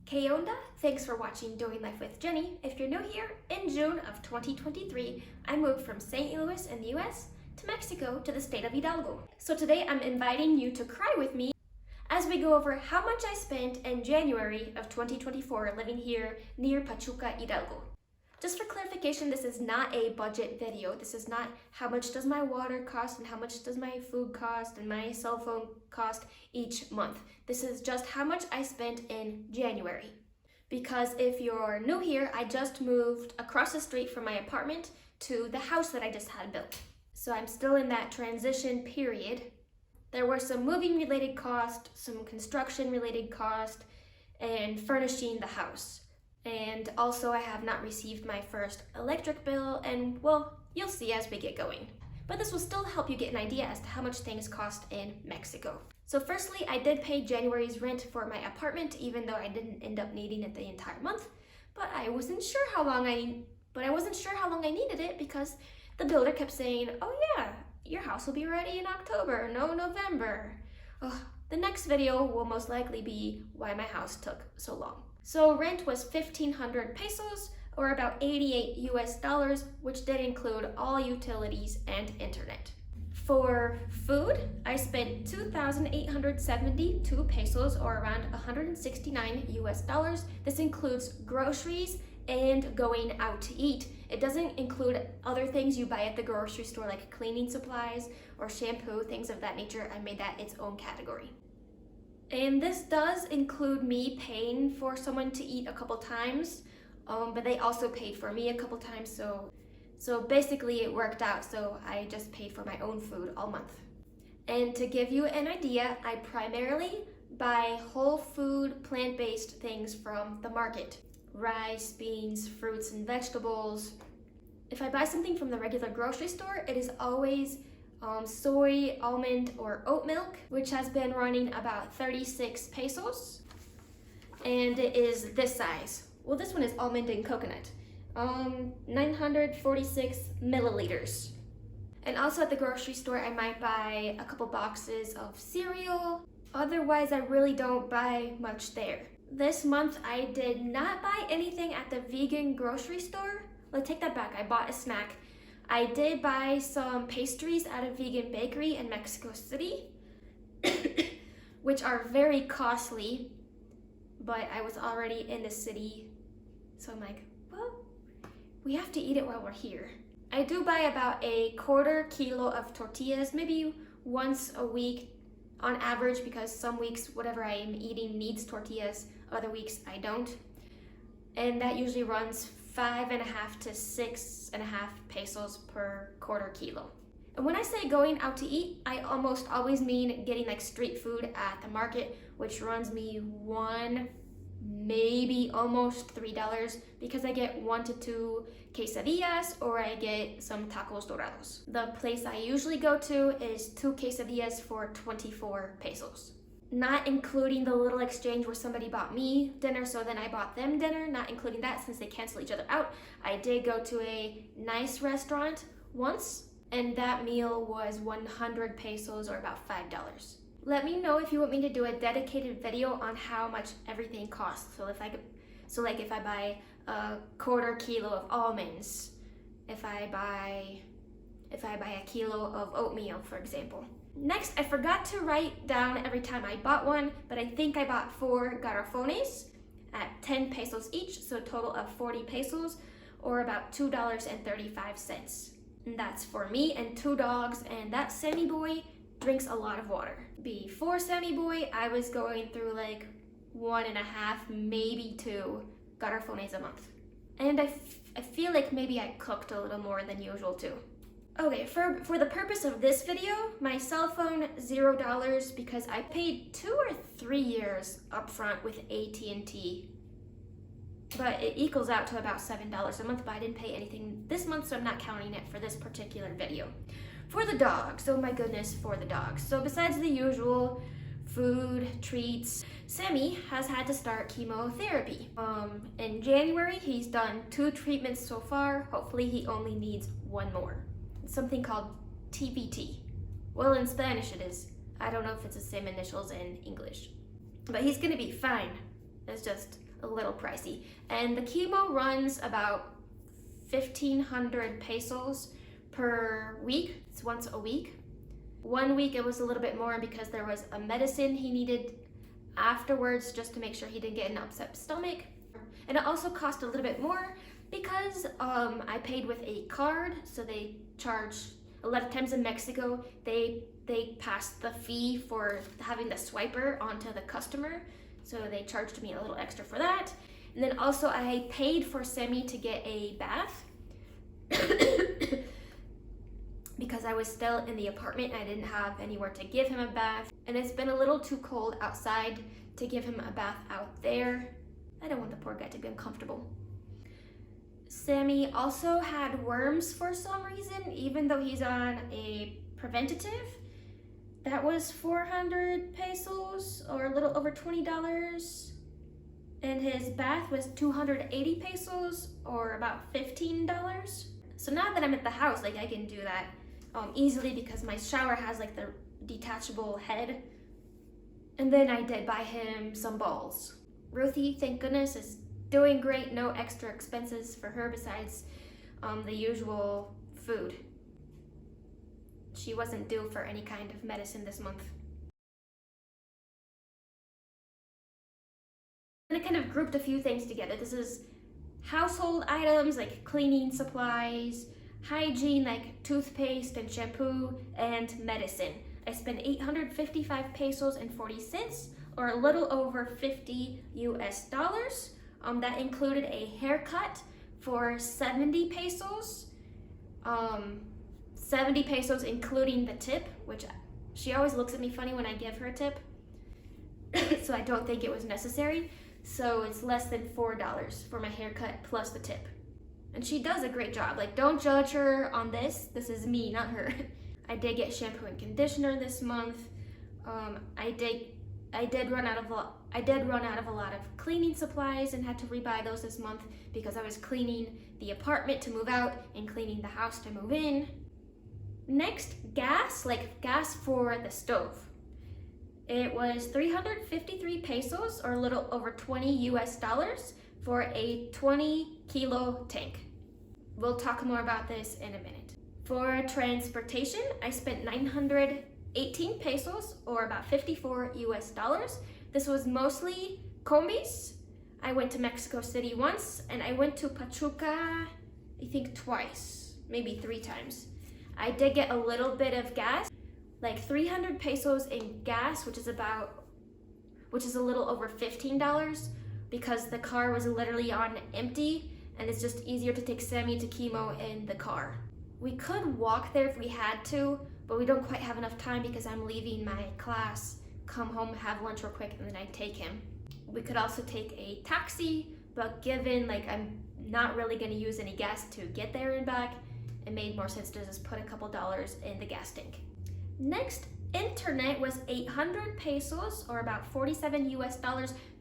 ¿Qué onda? Thanks for watching Doing Life with Jenny. If you're new here, in June of 2023, I moved from St. Louis in the US to Mexico to the state of Hidalgo. So today I'm inviting you to cry with me as we go over how much I spent in January of 2024 living here near Pachuca, Hidalgo. Just for clarification, this is not a budget video. This is not how much does my water cost and how much does my food cost and my cell phone cost each month. This is just how much I spent in January. Because if you're new here, I just moved across the street from my apartment to the house that I just had built. So I'm still in that transition period. There were some moving related cost, some construction related cost, and furnishing the house. And also I have not received my first electric bill, and well, you'll see as we get going. But this will still help you get an idea as to how much things cost in Mexico. So firstly, I did pay January's rent for my apartment, even though I didn't end up needing it the entire month. But I wasn't sure how long I needed it because the builder kept saying, "Oh yeah, your house will be ready in October, no November." Ugh. The next video will most likely be why my house took so long. So rent was 1,500 pesos, or about 88 US dollars, which did include all utilities and internet. For food, I spent 2,872 pesos, or around 169 US dollars. This includes groceries and going out to eat. It doesn't include other things you buy at the grocery store like cleaning supplies or shampoo, things of that nature. I made that its own category. And this does include me paying for someone to eat a couple times, but they also paid for me a couple times, so basically it worked out, so I just paid for my own food all month. And to give you an idea, I primarily buy whole food, plant-based things from the market. Rice, beans, fruits, and vegetables. If I buy something from the regular grocery store, it is always soy, almond, or oat milk, which has been running about 36 pesos. And it is this size. Well, this one is almond and coconut. 946 milliliters. And also at the grocery store, I might buy a couple boxes of cereal. Otherwise, I really don't buy much there. This month, I did not buy anything at the vegan grocery store. Let's take that back. I bought a snack. I did buy some pastries at a vegan bakery in Mexico City, which are very costly, but I was already in the city, so I'm like, well, we have to eat it while we're here. I do buy about a quarter kilo of tortillas, maybe once a week on average, because some weeks whatever I am eating needs tortillas, other weeks I don't. And that usually runs 5.5 to 6.5 pesos per quarter kilo. And when I say going out to eat, I almost always mean getting like street food at the market, which runs me $1, maybe almost $3, because I get 1 to 2 quesadillas or I get some tacos dorados. The place I usually go to is 2 quesadillas for 24 pesos. Not including the little exchange where somebody bought me dinner, so then I bought them dinner, not including that since they cancel each other out. I did go to a nice restaurant once, and that meal was 100 pesos, or about $5. Let me know if you want me to do a dedicated video on how much everything costs. So if I buy a quarter kilo of almonds, if I buy a kilo of oatmeal, for example. Next, I forgot to write down every time I bought one, but I think I bought 4 garrafones at 10 pesos each, so a total of 40 pesos, or about $2.35. And that's for me and 2 dogs, and that Sammy boy drinks a lot of water. Before Sammy boy, I was going through like 1.5, maybe 2 garrafones a month. And I feel like maybe I cooked a little more than usual too. Okay, for the purpose of this video, my cell phone, $0, because I paid 2 or 3 years upfront with AT&T. But it equals out to about $7 a month, but I didn't pay anything this month, so I'm not counting it for this particular video. For the dogs, oh my goodness, for the dogs. So besides the usual food, treats, Sammy has had to start chemotherapy. In January, he's done 2 treatments so far. Hopefully he only needs 1 more. Something called TVT. Well, in Spanish it is. I don't know if it's the same initials in English. But he's gonna be fine. It's just a little pricey. And the chemo runs about 1,500 pesos per week. It's once a week. 1 week it was a little bit more because there was a medicine he needed afterwards just to make sure he didn't get an upset stomach. And it also cost a little bit more because I paid with a card, so they charge, a lot of times in Mexico, they pass the fee for having the swiper onto the customer, so they charged me a little extra for that. And then also I paid for Sammy to get a bath because I was still in the apartment. I didn't have anywhere to give him a bath, and it's been a little too cold outside to give him a bath out there. I don't want the poor guy to be uncomfortable. Sammy also had worms for some reason, even though he's on a preventative. That was 400 pesos, or a little over $20. And his bath was 280 pesos, or about $15. So now that I'm at the house, like, I can do that easily because my shower has like the detachable head. And then I did buy him some balls. Ruthie, thank goodness, is doing great. No extra expenses for her besides the usual food. She wasn't due for any kind of medicine this month. And I kind of grouped a few things together. This is household items like cleaning supplies, hygiene like toothpaste and shampoo, and medicine. I spent 855 pesos and 40 cents, or a little over $50 US. That included a haircut for 70 pesos. 70 pesos including the tip, which she always looks at me funny when I give her a tip. So I don't think it was necessary. So it's less than $4 for my haircut plus the tip. And she does a great job. Like, don't judge her on this. This is me, not her. I did get shampoo and conditioner this month. I did run out of a lot of cleaning supplies and had to rebuy those this month because I was cleaning the apartment to move out and cleaning the house to move in. Next, gas, like gas for the stove. It was 353 pesos, or a little over $20 US for a 20-kilo tank. We'll talk more about this in a minute. For transportation, I spent 918 pesos, or about $54 US. This was mostly combis. I went to Mexico City once, and I went to Pachuca, I think twice, maybe 3 times. I did get a little bit of gas, like 300 pesos in gas, which is a little over $15, because the car was literally on empty, and it's just easier to take Sammy to chemo in the car. We could walk there if we had to, but we don't quite have enough time because I'm leaving my class, come home, have lunch real quick, and then I take him. We could also take a taxi, but given like I'm not really gonna use any gas to get there and back, it made more sense to just put a couple dollars in the gas tank. Next, internet was 800 pesos, or about $47 US,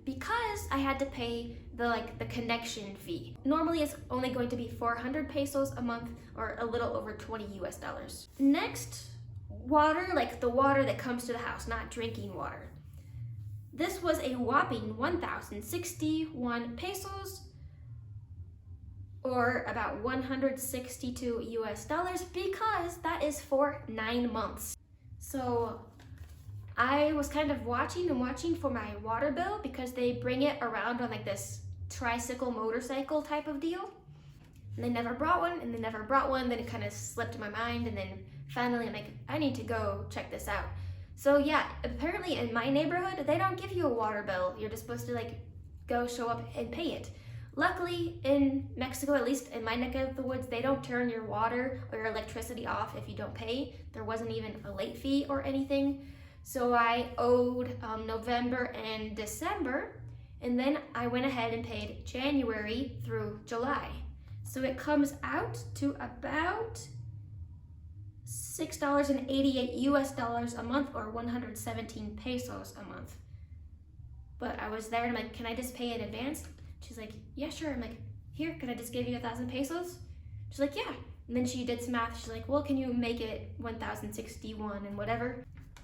because I had to pay the connection fee. Normally it's only going to be 400 pesos a month, or a little over $20 US. Next, water, like the water that comes to the house, not drinking water. This was a whopping 1,061 pesos, or about $162 US, because that is for 9 months. So I was kind of watching for my water bill because they bring it around on like this tricycle motorcycle type of deal. And they never brought one, and they never brought one, then it kind of slipped my mind, and then finally I'm like, I need to go check this out. So yeah, apparently in my neighborhood, they don't give you a water bill. You're just supposed to like go show up and pay it. Luckily in Mexico, at least in my neck of the woods, they don't turn your water or your electricity off if you don't pay. There wasn't even a late fee or anything. So I owed November and December, and then I went ahead and paid January through July. So it comes out to about $6.88 US a month, or 117 pesos a month. But I was there and I'm like, can I just pay in advance? She's like, yeah, sure. I'm like, here, can I just give you 1,000 pesos? She's like, yeah. And then she did some math. She's like, well, can you make it 1,061 and whatever?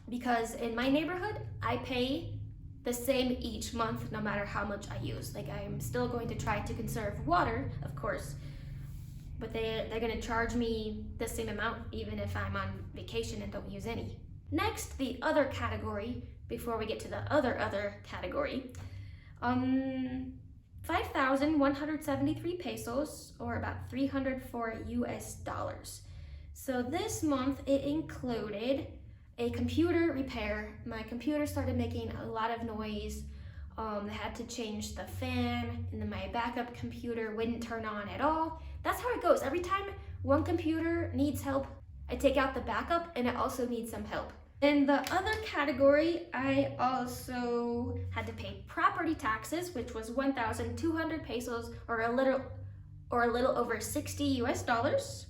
Because in my neighborhood, I pay the same each month, no matter how much I use. Like, I'm still going to try to conserve water, of course, but they're gonna charge me the same amount even if I'm on vacation and don't use any. Next, the other category, before we get to the other category, 5,173 pesos, or about 304 US dollars. So this month it included a computer repair. My computer started making a lot of noise. I had to change the fan, and then my backup computer wouldn't turn on at all. That's how it goes. Every time one computer needs help, I take out the backup and it also needs some help. In the other category, I also had to pay property taxes, which was 1,200 pesos, or a little over 60 US dollars.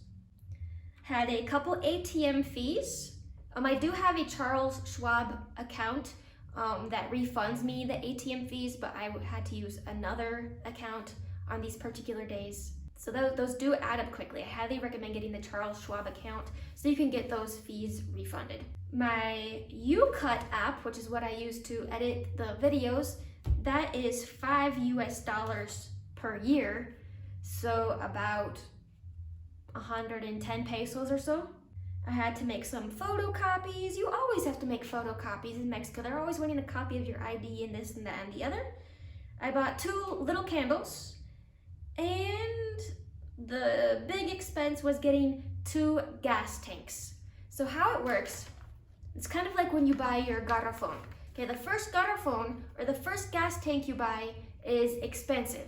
Had a couple ATM fees. I do have a Charles Schwab account that refunds me the ATM fees, but I had to use another account on these particular days. So those do add up quickly. I highly recommend getting the Charles Schwab account so you can get those fees refunded. My YouCut app, which is what I use to edit the videos, that is 5 US dollars per year. So about 110 pesos or so. I had to make some photocopies. You always have to make photocopies in Mexico. They're always wanting a copy of your ID and this and that and the other. I bought 2 little candles, and the big expense was getting 2 gas tanks. So how it works, it's kind of like when you buy your garrafon. Okay, the first garrafon, or the first gas tank you buy, is expensive.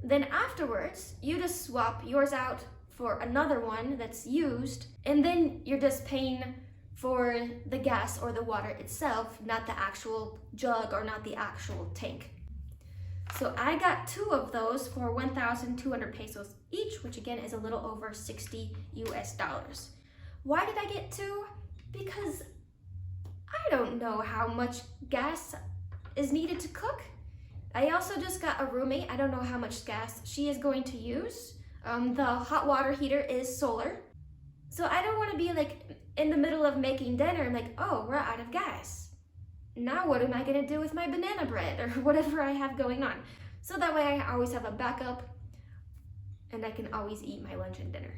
Then afterwards, you just swap yours out for another one that's used, and then you're just paying for the gas or the water itself, not the actual jug or not the actual tank. So I got 2 of those for 1,200 pesos each, which again is a little over 60 US dollars. Why did I get 2? Because I don't know how much gas is needed to cook. I also just got a roommate. I don't know how much gas she is going to use. The hot water heater is solar. So I don't want to be like in the middle of making dinner and like, oh, we're out of gas. Now what am I going to do with my banana bread or whatever I have going on? So that way I always have a backup and I can always eat my lunch and dinner.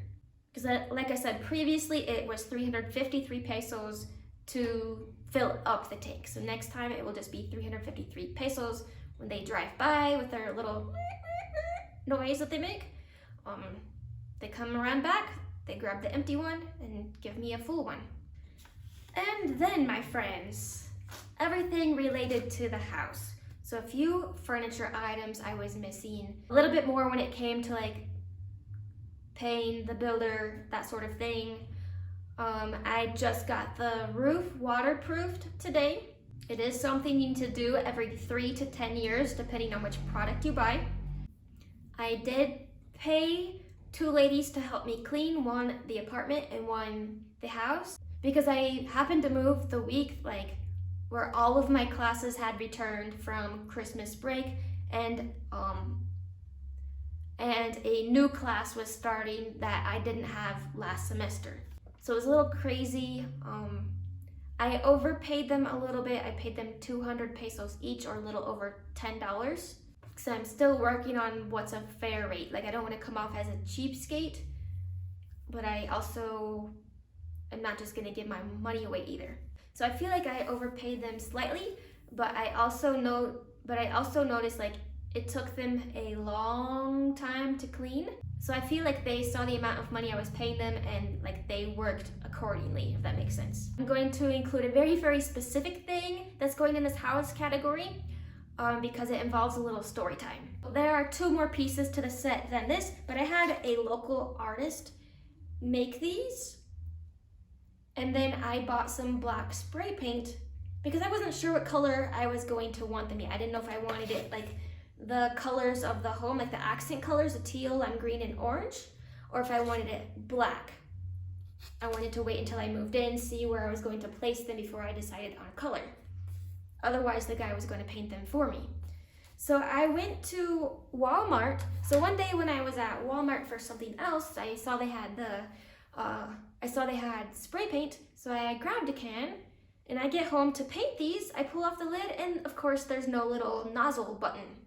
Because like I said previously, it was 353 pesos to fill up the tank. So next time it will just be 353 pesos when they drive by with their little noise that they make. They come around back, they grab the empty one and give me a full one. And then, my friends, everything related to the house. So a few furniture items I was missing. A little bit more when it came to like paying the builder, that sort of thing. I just got the roof waterproofed today. It is something you need to do every 3 to 10 years, depending on which product you buy. I did pay 2 ladies to help me clean, one the apartment and one the house, because I happened to move the week like where all of my classes had returned from Christmas break, and a new class was starting that I didn't have last semester. So it was a little crazy. I overpaid them a little bit. I paid them 200 pesos each, or a little over $10. Because I'm still working on what's a fair rate. Like, I don't want to come off as a cheapskate, but I also am not just going to give my money away either. So I feel like I overpaid them slightly, but I also noticed like it took them a long time to clean. So I feel like they saw the amount of money I was paying them and like they worked accordingly, if that makes sense. I'm going to include a very, very specific thing that's going in this house category because it involves a little story time. There are 2 more pieces to the set than this, but I had a local artist make these. And then I bought some black spray paint because I wasn't sure what color I was going to want them yet. I didn't know if I wanted it like the colors of the home, like the accent colors, the teal, lime green, and orange, or if I wanted it black. I wanted to wait until I moved in, see where I was going to place them before I decided on color. Otherwise, the guy was going to paint them for me. So I went to Walmart. So one day when I was at Walmart for something else, I saw they had spray paint. So I grabbed a can And I get home to paint these, I pull off the lid, and of course there's no little nozzle button.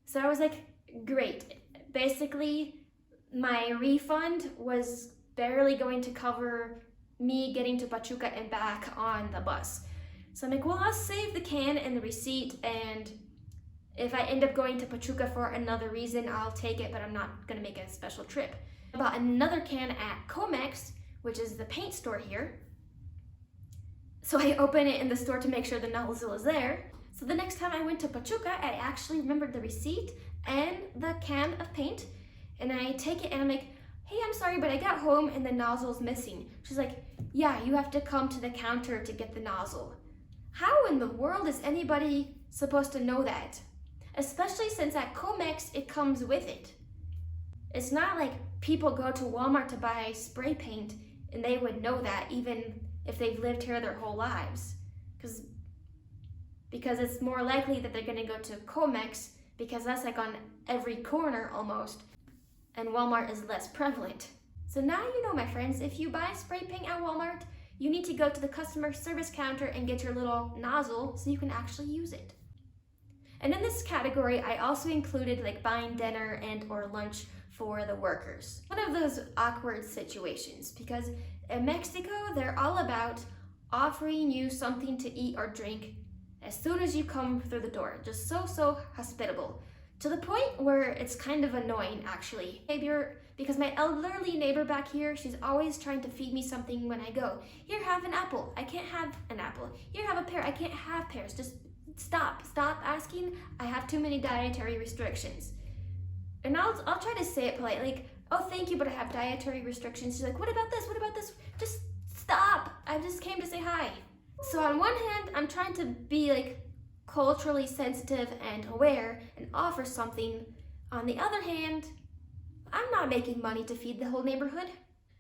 So I was like, great. Basically, my refund was barely going to cover me getting to Pachuca and back on the bus. So I'm like, well, I'll save the can and the receipt, and if I end up going to Pachuca for another reason, I'll take it, but I'm not gonna make a special trip. I bought another can at Comex, which is the paint store here. So I open it in the store to make sure the nozzle is there. So the next time I went to Pachuca, I actually remembered the receipt and the can of paint, and I take it and I'm like, hey, I'm sorry, but I got home and the nozzle's missing. She's like, yeah, you have to come to the counter to get the nozzle. How in the world is anybody supposed to know that? Especially since at Comex, it comes with it. It's not like people go to Walmart to buy spray paint and they would know that even if they've lived here their whole lives. Because it's more likely that they're gonna go to Comex because that's like on every corner almost, and Walmart is less prevalent. So now you know, my friends, if you buy spray paint at Walmart, you need to go to the customer service counter and get your little nozzle so you can actually use it. And in this category, I also included like buying dinner and or lunch for the workers. One of those awkward situations, because in Mexico, they're all about offering you something to eat or drink as soon as you come through the door. Just so hospitable. To the point where it's kind of annoying, actually. Maybe because my elderly neighbor back here, she's always trying to feed me something when I go. Here, have an apple. I can't have an apple. Here, have a pear. I can't have pears. Just stop asking. I have too many dietary restrictions. And I'll try to say it politely, like, oh, thank you, but I have dietary restrictions. She's like, what about this? What about this? Just stop. I just came to say hi. So on one hand, I'm trying to be like culturally sensitive and aware and offer something. On the other hand, I'm not making money to feed the whole neighborhood.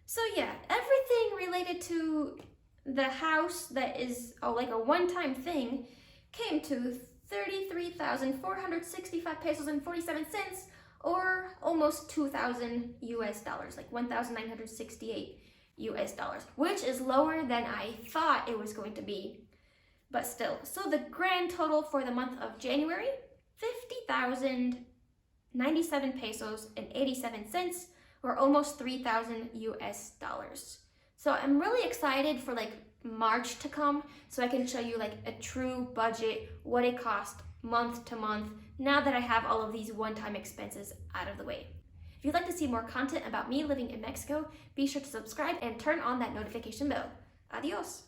So yeah, everything related to the house that is like a one-time thing came to 33,465 pesos and 47 cents, or almost 2,000 US dollars, like 1,968 US dollars, which is lower than I thought it was going to be, but still. So the grand total for the month of January, 50,097 pesos and 87 cents, or almost 3,000 US dollars. So I'm really excited for like March to come, so I can show you like a true budget, what it cost month to month, now that I have all of these one-time expenses out of the way. If you'd like to see more content about me living in Mexico, be sure to subscribe and turn on that notification bell. Adios!